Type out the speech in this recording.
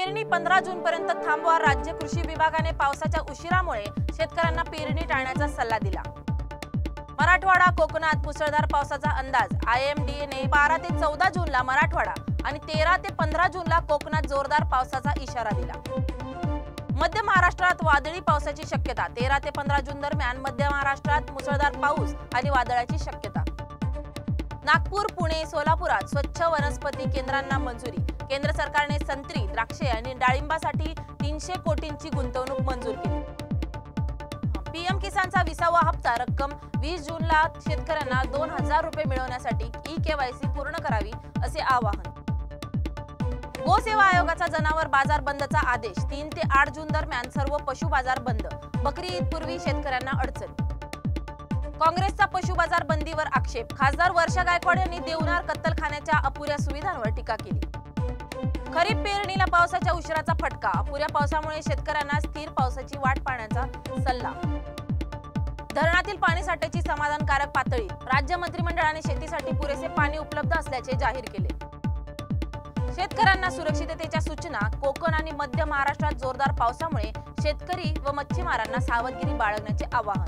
पेरणी 15 जून पर्यंत थांबवा। राज्य कृषी विभागाने पावसाच्या उशिरामुळे शेतकऱ्यांना पेरणी टाळण्याचा सल्ला दिला। मराठवाडा कोकणात मुसळधार पावसाचा अंदाज। IMD ने 12 ते 14 जूनला मराठवाडा आणि 13 ते 15 जूनला कोकणात जोरदार पावसाचा इशारा दिला। मध्य महाराष्ट्रात वादळी पावसाची शक्यता। 13 ते 15 जून दरम्यान मध्य महाराष्ट्रात मुसळधार पाऊस आणि वादळाची शक्यता। नागपूर, पुणे, सोलापुरात स्वच्छ वनस्पती केंद्रांना मंजुरी। केंद्र सरकारने संत्री, द्राक्षे आणि डाळिंबासाठी 300 कोटींची गुंतवणूक मंजूर केली। PM किसानचा 20वा हप्ता रक्कम 20 जूनला शेतकऱ्यांना 2000 रुपये मिळवण्यासाठी eKYC पूर्ण करावी असे आवाहन। गोसेवा आयोगाचा जनावर बाजार बंदचा आदेश। 3 ते 8 जून दरम्यान सर्व पशु बाजार बंद। बकरी ईद पूर्वी शेतकऱ्यांना अडचण। काँग्रेसचा पशु बाजार बंदीवर आक्षेप। खासदार वर्षा गायकवाड यांनी देवनार कत्तलखान्याच्या अपुऱ्या सुविधांवर टीका केली। खरीप पेरणीला पावसाच्या उशिराचा फटका। अपुऱ्या पावसामुळे शेतकऱ्यांना स्थिर पावसाची वाट पाहण्याचा सल्ला। धरणातील पाणीसाठ्याची समाधानकारक पातळी। राज्य मंत्रिमंडळाने शेतीसाठी पुरेसे पाणी उपलब्ध असल्याचे जाहीर केले। शेतकऱ्यांना सुरक्षिततेच्या सूचना। कोकण आणि मध्य महाराष्ट्रात जोरदार पावसामुळे शेतकरी व मच्छीमारांना सावधगिरी बाळगण्याचे आवाहन।